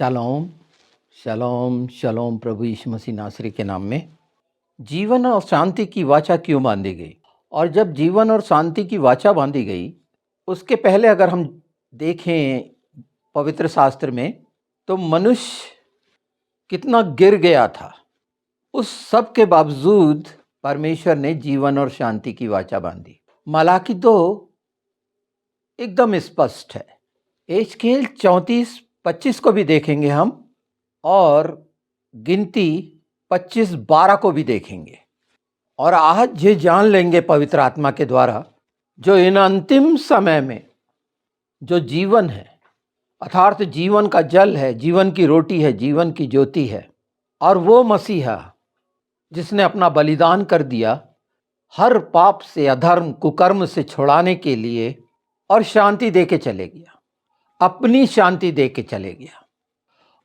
Shalom, shalom, shalom प्रभु यीशु मसीह नासरी के नाम में। जीवन और शांति की वाचा क्यों बांधी गई? और जब जीवन और शांति की वाचा बांधी गई, उसके पहले अगर हम देखें पवित्र शास्त्र में, तो मनुष्य कितना गिर गया था। उस सब के बावजूद परमेश्वर ने जीवन और शांति की वाचा बांधी। मलाकी 2 एकदम स्पष्ट है। एजकेल 34:25 को भी देखेंगे हम, और गिनती 25:12 को भी देखेंगे। और आज ये जान लेंगे पवित्र आत्मा के द्वारा, जो इन अंतिम समय में जो जीवन है, अर्थात जीवन का जल है, जीवन की रोटी है, जीवन की ज्योति है, और वो मसीहा जिसने अपना बलिदान कर दिया हर पाप से, अधर्म, कुकर्म से छुड़ाने के लिए, और शांति दे के चले गया, अपनी शांति दे के चले गया।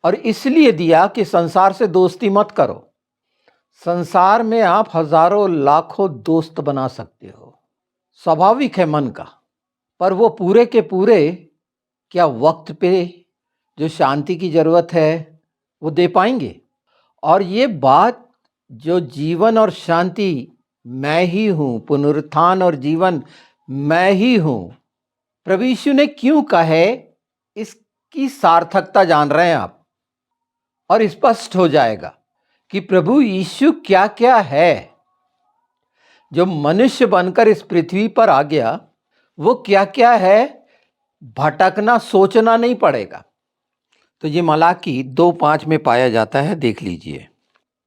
और इसलिए दिया कि संसार से दोस्ती मत करो। संसार में आप हजारों लाखों दोस्त बना सकते हो, स्वाभाविक है मन का, पर वो पूरे के पूरे क्या वक्त पे जो शांति की जरूरत है वो दे पाएंगे? और ये बात जो जीवन और शांति मैं ही हूं, पुनरुत्थान और जीवन मैं ही हूं, प्रभु यीशु ने क्यों कहे, इसकी सार्थकता जान रहे हैं आप, और स्पष्ट हो जाएगा कि प्रभु यीशु क्या क्या है। जो मनुष्य बनकर इस पृथ्वी पर आ गया, वो क्या क्या है, भटकना, सोचना नहीं पड़ेगा। तो ये मलाकी 2:5 में पाया जाता है, देख लीजिए।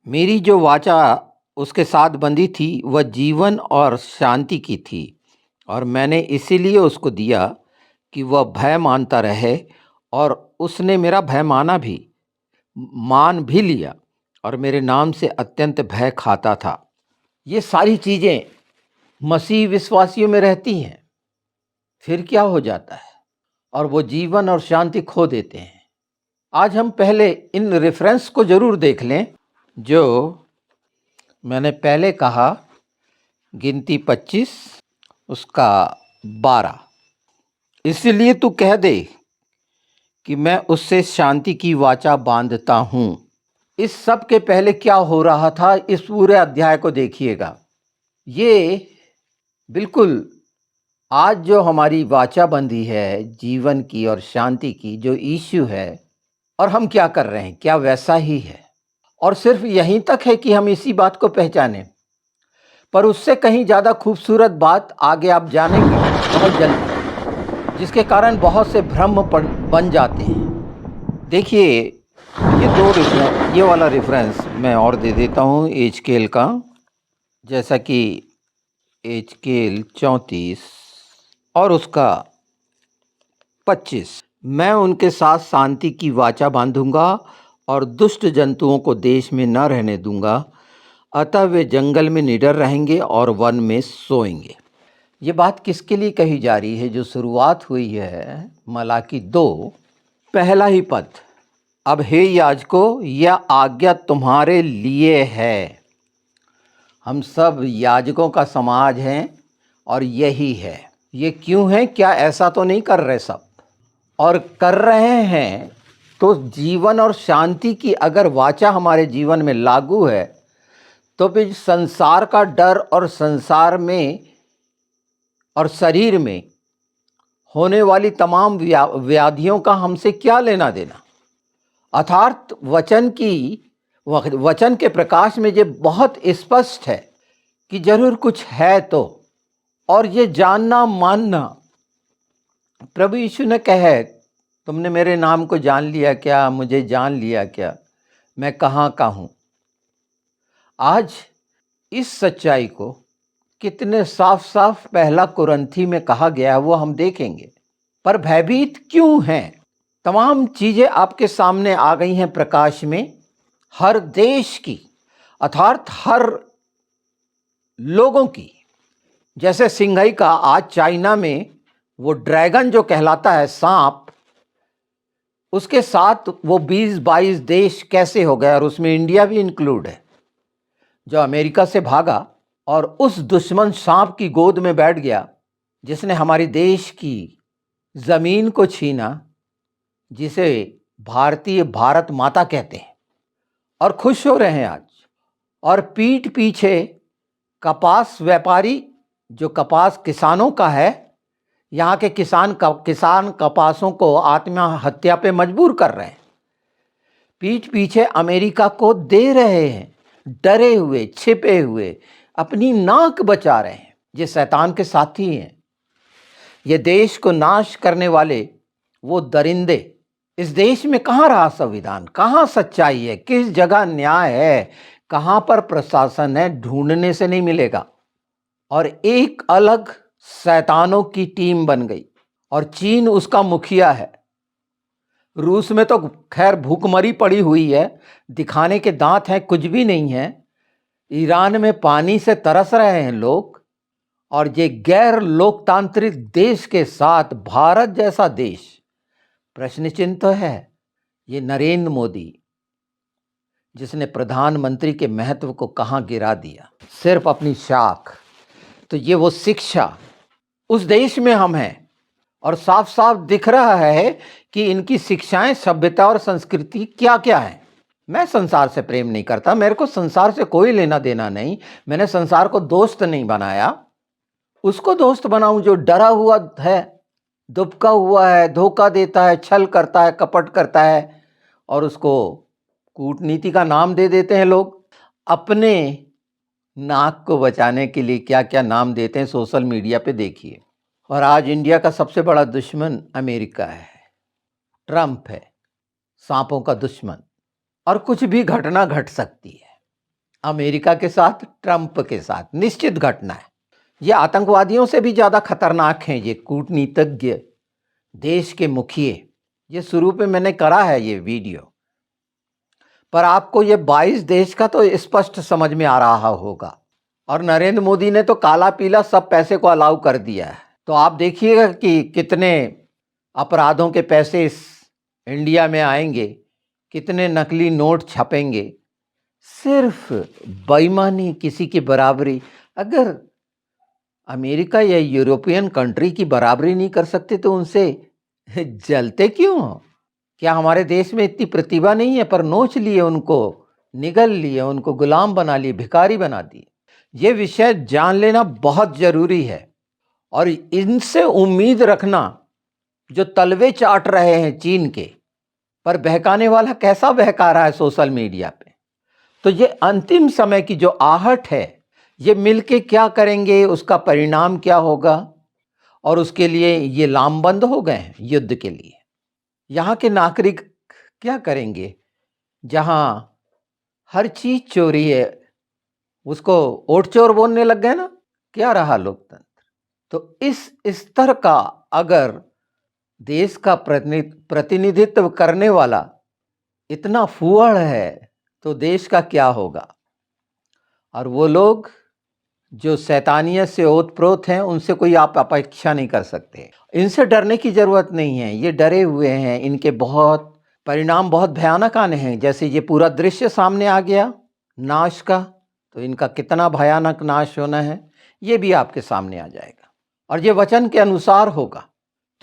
मेरी जो वाचा उसके साथ बंधी थी वह जीवन और शांति की थी, और मैंने इसीलिए उसको दिया कि वह भय मानता रहे, और उसने मेरा भय मान भी लिया, और मेरे नाम से अत्यंत भय खाता था। ये सारी चीज़ें मसीह विश्वासियों में रहती हैं, फिर क्या हो जाता है, और वो जीवन और शांति खो देते हैं। आज हम पहले इन रेफरेंस को जरूर देख लें, जो मैंने पहले कहा, गिनती 25 उसका 12। इसलिए तू कह दे कि मैं उससे शांति की वाचा बांधता हूं। इस सब के पहले क्या हो रहा था, इस पूरे अध्याय को देखिएगा। ये बिल्कुल आज जो हमारी वाचा बंधी है जीवन की और शांति की, जो यीशु है, और हम क्या कर रहे हैं, क्या वैसा ही है? और सिर्फ यहीं तक है कि हम इसी बात को पहचानें, पर उससे कहीं ज़्यादा खूबसूरत बात आगे आप जानेंगे बहुत जल्दी, जिसके कारण बहुत से भ्रम बन जाते हैं। देखिए, ये वाला रेफरेंस मैं और दे देता हूँ एजकेल का, जैसा कि एजकेल 34 और उसका 25। मैं उनके साथ शांति की वाचा बांधूंगा और दुष्ट जंतुओं को देश में न रहने दूंगा, अतः वे जंगल में निडर रहेंगे और वन में सोएंगे। ये बात किसके लिए कही जा रही है? जो शुरुआत हुई है मलाकी 2 पहला ही पद, अब हे याजकों, यह आज्ञा तुम्हारे लिए है। हम सब याजकों का समाज हैं, और यही है। ये क्यों है? क्या ऐसा तो नहीं कर रहे सब? और कर रहे हैं तो जीवन और शांति की अगर वाचा हमारे जीवन में लागू है, तो फिर संसार का डर और संसार में और शरीर में होने वाली तमाम व्याधियों का हमसे क्या लेना देना? अर्थात वचन के प्रकाश में ये बहुत स्पष्ट है कि जरूर कुछ है तो, और ये जानना मानना। प्रभु यीशु ने कहे, तुमने मेरे नाम को जान लिया क्या? मुझे जान लिया क्या? मैं कहाँ का हूँ? आज इस सच्चाई को कितने साफ साफ पहला कुरंथी में कहा गया है वो हम देखेंगे। पर भयभीत क्यों हैं? तमाम चीजें आपके सामने आ गई हैं प्रकाश में, हर देश की, अर्थात हर लोगों की। जैसे सिंघई का आज चाइना में वो ड्रैगन जो कहलाता है, सांप, उसके साथ वो 20-22 देश कैसे हो गए, और उसमें इंडिया भी इंक्लूड है, जो अमेरिका से भागा और उस दुश्मन सांप की गोद में बैठ गया, जिसने हमारे देश की जमीन को छीना, जिसे भारतीय भारत माता कहते हैं और खुश हो रहे हैं आज। और पीठ पीछे कपास व्यापारी, जो कपास किसानों का है, यहाँ के किसान कपासों को आत्महत्या पे मजबूर कर रहे हैं। पीठ पीछे अमेरिका को दे रहे हैं, डरे हुए, छिपे हुए, अपनी नाक बचा रहे हैं। ये शैतान के साथी हैं। ये देश को नाश करने वाले वो दरिंदे। इस देश में कहाँ रहा संविधान, कहाँ सच्चाई है, किस जगह न्याय है, कहाँ पर प्रशासन है, ढूंढने से नहीं मिलेगा। और एक अलग शैतानों की टीम बन गई और चीन उसका मुखिया है। रूस में तो खैर भूखमरी पड़ी हुई है, दिखाने के दांत हैं, कुछ भी नहीं है। ईरान में पानी से तरस रहे हैं लोग। और ये गैर लोकतांत्रिक देश के साथ भारत जैसा देश, प्रश्न चिन्ह तो है। ये नरेंद्र मोदी, जिसने प्रधानमंत्री के महत्व को कहाँ गिरा दिया, सिर्फ अपनी शाख। तो ये वो शिक्षा उस देश में हम हैं। और साफ साफ दिख रहा है कि इनकी शिक्षाएं, सभ्यता और संस्कृति क्या क्या है। मैं संसार से प्रेम नहीं करता, मेरे को संसार से कोई लेना देना नहीं। मैंने संसार को दोस्त नहीं बनाया। उसको दोस्त बनाऊं जो डरा हुआ है, दुबका हुआ है, धोखा देता है, छल करता है, कपट करता है। और उसको कूटनीति का नाम दे देते हैं लोग। अपने नाक को बचाने के लिए क्या क्या नाम देते हैं सोशल मीडिया पे देखिए। और आज इंडिया का सबसे बड़ा दुश्मन अमेरिका है, ट्रंप है, सांपों का दुश्मन। और कुछ भी घटना घट सकती है अमेरिका के साथ, ट्रंप के साथ, निश्चित घटना है। ये आतंकवादियों से भी ज़्यादा खतरनाक हैं ये कूटनीतिज्ञ, देश के मुखिए। ये शुरू पे मैंने करा है ये वीडियो, पर आपको ये 22 देश का तो स्पष्ट समझ में आ रहा होगा। और नरेंद्र मोदी ने तो काला पीला सब पैसे को अलाउ कर दिया है। तो आप देखिएगा कि कितने अपराधों के पैसे इस इंडिया में आएंगे, कितने नकली नोट छपेंगे। सिर्फ बेईमानी, किसी की बराबरी। अगर अमेरिका या यूरोपियन कंट्री की बराबरी नहीं कर सकते तो उनसे जलते क्यों? क्या हमारे देश में इतनी प्रतिभा नहीं है? पर नोच लिए उनको, निगल लिए उनको, गुलाम बना लिए, भिखारी बना दिए। ये विषय जान लेना बहुत जरूरी है। और इनसे उम्मीद रखना जो तलवे चाट रहे हैं चीन के, पर बहकाने वाला कैसा बहका रहा है सोशल मीडिया पे। तो ये अंतिम समय की जो आहट है, ये मिलके क्या करेंगे, उसका परिणाम क्या होगा। और उसके लिए ये लामबंद हो गए हैं युद्ध के लिए। यहाँ के नागरिक क्या करेंगे जहाँ हर चीज चोरी है, उसको ओट चोर बोलने लग गए ना। क्या रहा लोकतंत्र? तो इस स्तर का अगर देश का प्रतिनिधित्व करने वाला इतना फुहड़ है तो देश का क्या होगा। और वो लोग जो शैतानियत से ओतप्रोत हैं, उनसे कोई आप अपेक्षा नहीं कर सकते। इनसे डरने की जरूरत नहीं है, ये डरे हुए हैं। इनके बहुत परिणाम बहुत भयानक आने हैं। जैसे ये पूरा दृश्य सामने आ गया नाश का, तो इनका कितना भयानक नाश होना है ये भी आपके सामने आ जाएगा। और ये वचन के अनुसार होगा।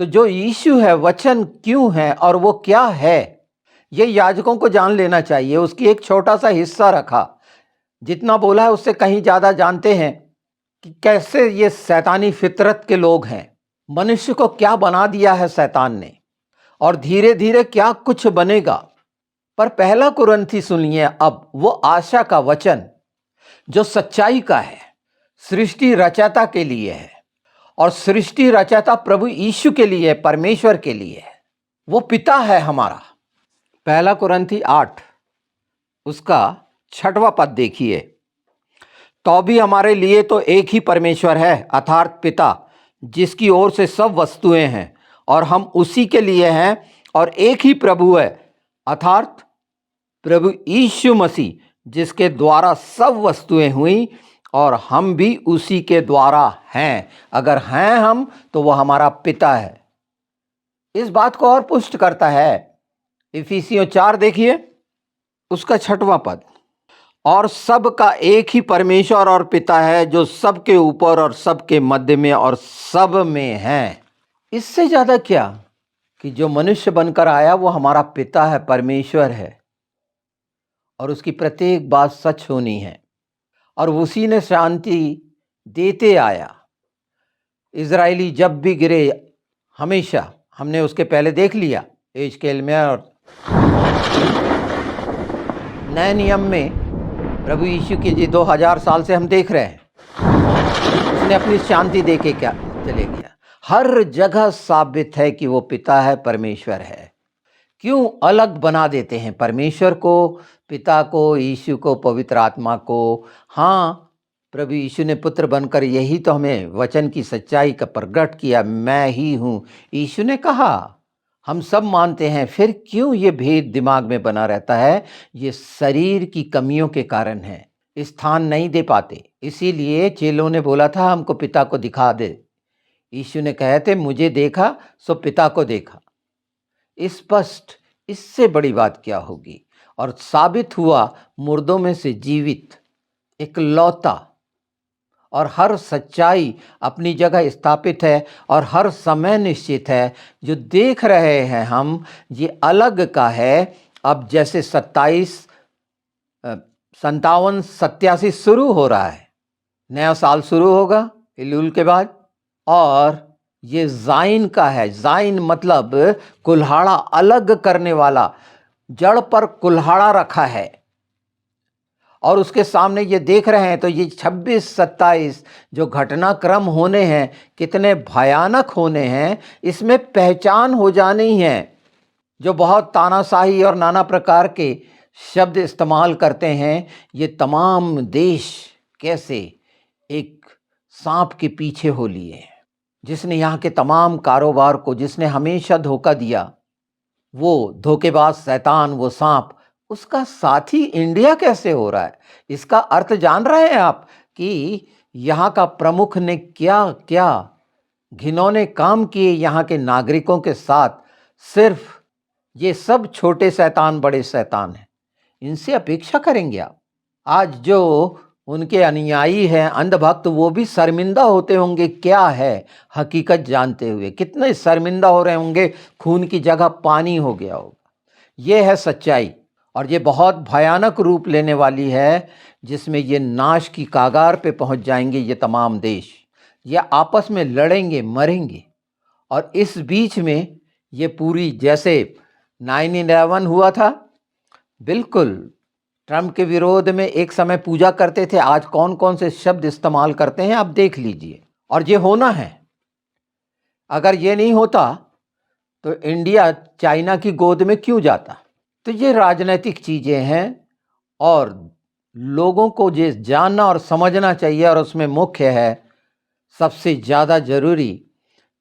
तो जो यीशु है, वचन क्यों है और वो क्या है, ये याजकों को जान लेना चाहिए। उसकी एक छोटा सा हिस्सा रखा, जितना बोला है उससे कहीं ज़्यादा जानते हैं कि कैसे ये शैतानी फितरत के लोग हैं। मनुष्य को क्या बना दिया है शैतान ने, और धीरे धीरे क्या कुछ बनेगा। पर पहला कुरिन्थी सुनिए अब, वो आशा का वचन जो सच्चाई का है, सृष्टि रचयिता के लिए है। और सृष्टि रचयिता प्रभु यीशु के लिए, परमेश्वर के लिए है। वो पिता है हमारा। पहला कुरिन्थी 8 उसका 6वां पद देखिए। तो भी हमारे लिए तो एक ही परमेश्वर है, अर्थात पिता, जिसकी ओर से सब वस्तुएं हैं और हम उसी के लिए हैं। और एक ही प्रभु है, अर्थात प्रभु यीशु मसीह, जिसके द्वारा सब वस्तुएं हुई और हम भी उसी के द्वारा हैं। अगर हैं हम तो वह हमारा पिता है। इस बात को और पुष्ट करता है इफिसियों 4 देखिए उसका 6वां पद। और सब का एक ही परमेश्वर और पिता है, जो सबके ऊपर और सबके मध्य में और सब में है। इससे ज्यादा क्या? कि जो मनुष्य बनकर आया वो हमारा पिता है, परमेश्वर है, और उसकी प्रत्येक बात सच होनी है, और उसी ने शांति देते आया। इज़राइली जब भी गिरे, हमेशा, हमने उसके पहले देख लिया एजकेल में, और नए नियम में प्रभु यीशु के जी 2000 साल से हम देख रहे हैं, उसने अपनी शांति दे के क्या चले गया। हर जगह साबित है कि वो पिता है, परमेश्वर है। क्यों अलग बना देते हैं परमेश्वर को, पिता को, यीशु को, पवित्र आत्मा को? हाँ, प्रभु यीशु ने पुत्र बनकर यही तो हमें वचन की सच्चाई का प्रकट किया, मैं ही हूँ। यीशु ने कहा, हम सब मानते हैं, फिर क्यों ये भेद दिमाग में बना रहता है? ये शरीर की कमियों के कारण है, स्थान नहीं दे पाते। इसीलिए चेलों ने बोला था, हमको पिता को दिखा दे। यीशु ने कहे थे, मुझे देखा सो पिता को देखा। स्पष्ट, इससे बड़ी बात क्या होगी? और साबित हुआ मुर्दों में से जीवित, इकलौता, और हर सच्चाई अपनी जगह स्थापित है, और हर समय निश्चित है। जो देख रहे हैं हम, ये अलग का है। अब जैसे 27, 57, 87 शुरू हो रहा है, नया साल शुरू होगा इल्लुल के बाद, और ये जाइन का है। जाइन मतलब कुल्हाड़ा अलग करने वाला, जड़ पर कुल्हाड़ा रखा है, और उसके सामने ये देख रहे हैं। तो ये 26, 27 जो घटनाक्रम होने हैं, कितने भयानक होने हैं, इसमें पहचान हो जानी है। जो बहुत तानाशाही और नाना प्रकार के शब्द इस्तेमाल करते हैं, ये तमाम देश कैसे एक सांप के पीछे हो लिए, जिसने यहाँ के तमाम कारोबार को, जिसने हमेशा धोखा दिया, वो धोखेबाज शैतान, वो सांप, उसका साथी इंडिया कैसे हो रहा है? इसका अर्थ जान रहे हैं आप कि यहाँ का प्रमुख ने क्या क्या घिनौने काम किए यहाँ के नागरिकों के साथ। सिर्फ ये सब छोटे शैतान बड़े शैतान हैं, इनसे अपेक्षा करेंगे आप? आज जो उनके अनुयायी हैं, अंधभक्त, वो भी शर्मिंदा होते होंगे क्या है हकीकत जानते हुए। कितने शर्मिंदा हो रहे होंगे, खून की जगह पानी हो गया होगा। ये है सच्चाई, और ये बहुत भयानक रूप लेने वाली है, जिसमें ये नाश की कागार पे पहुंच जाएंगे ये तमाम देश। ये आपस में लड़ेंगे, मरेंगे। और इस बीच में ये पूरी, जैसे 9/11 हुआ था, बिल्कुल ट्रंप के विरोध में एक समय पूजा करते थे, आज कौन कौन से शब्द इस्तेमाल करते हैं आप देख लीजिए। और ये होना है। अगर ये नहीं होता तो इंडिया चाइना की गोद में क्यों जाता? तो ये राजनीतिक चीजें हैं, और लोगों को ये जानना और समझना चाहिए। और उसमें मुख्य है, सबसे ज़्यादा जरूरी,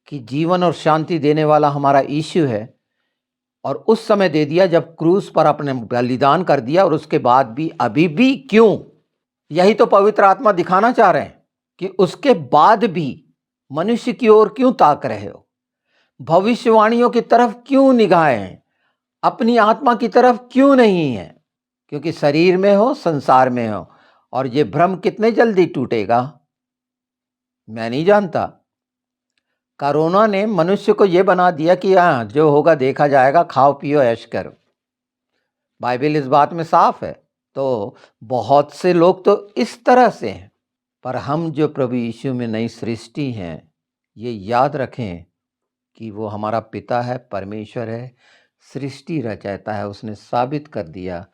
कि जीवन और शांति देने वाला हमारा यीशु है, और उस समय दे दिया जब क्रूस पर अपने बलिदान कर दिया, और उसके बाद भी अभी भी क्यों? यही तो पवित्र आत्मा दिखाना चाह रहे हैं कि उसके बाद भी मनुष्य की ओर क्यों ताक रहे हो? भविष्यवाणियों की तरफ क्यों निगाहें हैं? अपनी आत्मा की तरफ क्यों नहीं है? क्योंकि शरीर में हो, संसार में हो। और ये भ्रम कितने जल्दी टूटेगा मैं नहीं जानता। कोरोना ने मनुष्य को ये बना दिया कि हाँ, जो होगा देखा जाएगा, खाओ पियो ऐश करो। बाइबल इस बात में साफ है। तो बहुत से लोग तो इस तरह से हैं। पर हम जो प्रभु यीशु में नई सृष्टि हैं, ये याद रखें कि वो हमारा पिता है, परमेश्वर है, सृष्टि रचयिता है। उसने साबित कर दिया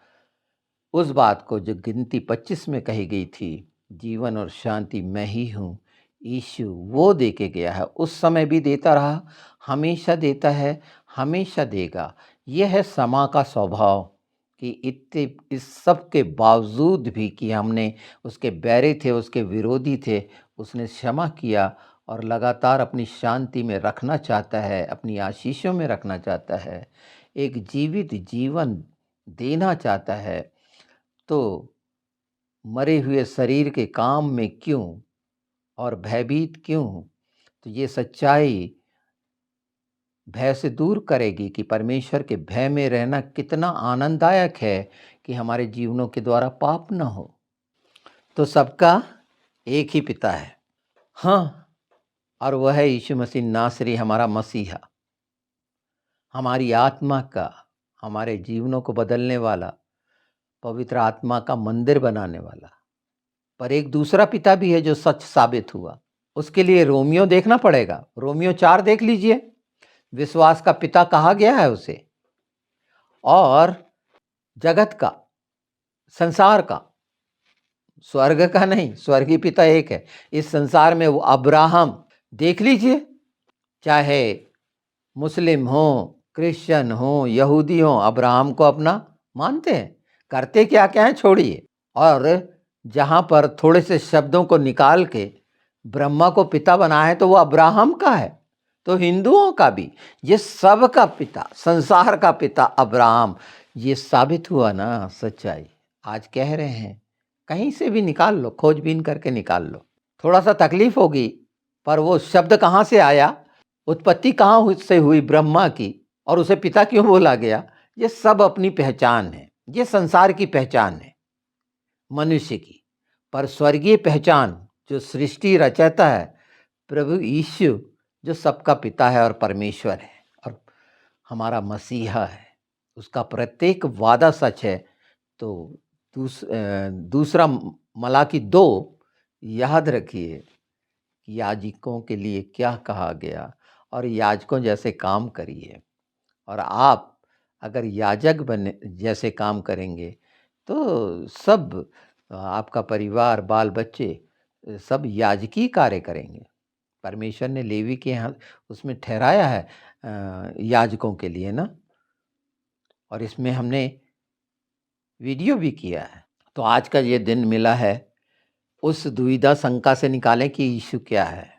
उस बात को जो गिनती 25 में कही गई थी, जीवन और शांति मैं ही हूँ। यीशु वो दे के गया है, उस समय भी देता रहा, हमेशा देता है, हमेशा देगा। यह है समा का स्वभाव, कि इतने इस सब के बावजूद भी कि हमने उसके बैरी थे, उसके विरोधी थे, उसने क्षमा किया, और लगातार अपनी शांति में रखना चाहता है, अपनी आशीषों में रखना चाहता है, एक जीवित जीवन देना चाहता है। तो मरे हुए शरीर के काम में क्यों और भयभीत क्यों? तो ये सच्चाई भय से दूर करेगी कि परमेश्वर के भय में रहना कितना आनंददायक है, कि हमारे जीवनों के द्वारा पाप न हो। तो सबका एक ही पिता है, हाँ, और वह है यीशु मसीह नासरी, हमारा मसीहा। हमारी आत्मा का, हमारे जीवनों को बदलने वाला, पवित्र आत्मा का मंदिर बनाने वाला। पर एक दूसरा पिता भी है जो सच साबित हुआ। उसके लिए रोमियो देखना पड़ेगा। रोमियो 4 देख लीजिए। विश्वास का पिता कहा गया है उसे, और जगत का, संसार का, स्वर्ग का नहीं, स्वर्गीय पिता एक है। इस संसार में वो अब्राहम देख लीजिए, चाहे मुस्लिम हो, क्रिश्चियन हो, यहूदी हो, अब्राहम को अपना मानते हैं। करते क्या क्या है छोड़िए। और जहाँ पर थोड़े से शब्दों को निकाल के ब्रह्मा को पिता बना है तो वो अब्राहम का है, तो हिंदुओं का भी, ये सब का पिता, संसार का पिता अब्राहम। ये साबित हुआ ना सच्चाई। आज कह रहे हैं, कहीं से भी निकाल लो, खोजबीन करके निकाल लो। थोड़ा सा तकलीफ होगी, पर वो शब्द कहाँ से आया, उत्पत्ति कहाँ से हुई ब्रह्मा की, और उसे पिता क्यों बोला गया, ये सब अपनी पहचान है। ये संसार की पहचान है मनुष्य की। पर स्वर्गीय पहचान जो सृष्टि रचयिता है, प्रभु यीशु, जो सबका पिता है और परमेश्वर है और हमारा मसीहा है, उसका प्रत्येक वादा सच है। तो दूसरा मलाकी 2 याद रखिए कि याजकों के लिए क्या कहा गया, और याजकों जैसे काम करिए। और आप अगर याजक बने जैसे काम करेंगे तो सब, आपका परिवार, बाल बच्चे, सब याजकी कार्य करेंगे। परमेश्वर ने लेवी के यहाँ उसमें ठहराया है याजकों के लिए ना, और इसमें हमने वीडियो भी किया है। तो आज का ये दिन मिला है, उस दुविधा शंका से निकालें कि यीशु क्या है।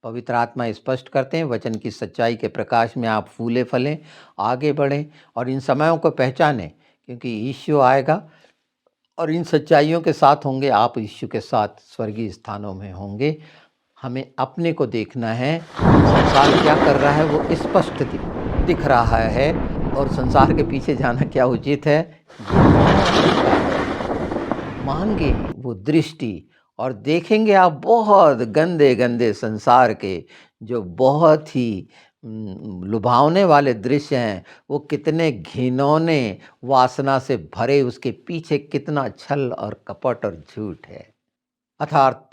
पवित्र आत्मा स्पष्ट करते हैं, वचन की सच्चाई के प्रकाश में आप फूले फलें, आगे बढ़ें और इन समयों को पहचानें, क्योंकि यीशु आएगा और इन सच्चाइयों के साथ होंगे। आप यीशु के साथ स्वर्गीय स्थानों में होंगे। हमें अपने को देखना है, संसार क्या कर रहा है वो स्पष्ट दिख रहा है, और संसार के पीछे जाना क्या उचित है, मांगे वो दृष्टि, और देखेंगे आप बहुत गंदे गंदे संसार के जो बहुत ही लुभावने वाले दृश्य हैं, वो कितने घिनौने वासना से भरे, उसके पीछे कितना छल और कपट और झूठ है। अर्थात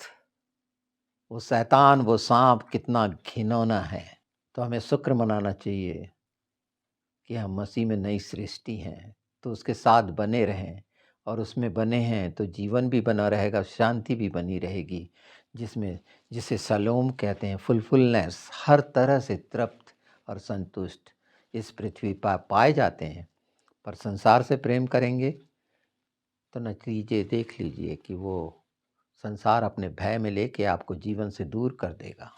वो शैतान, वो सांप कितना घिनौना है। तो हमें शुक्र मनाना चाहिए कि हम मसीह में नई सृष्टि हैं, तो उसके साथ बने रहें, और उसमें बने हैं तो जीवन भी बना रहेगा, शांति भी बनी रहेगी, जिसे सलोम कहते हैं, फुलफुलनेस, हर तरह से तृप्त और संतुष्ट इस पृथ्वी पर पाए जाते हैं। पर संसार से प्रेम करेंगे तो नतीजे देख लीजिए कि वो संसार अपने भय में लेके आपको जीवन से दूर कर देगा।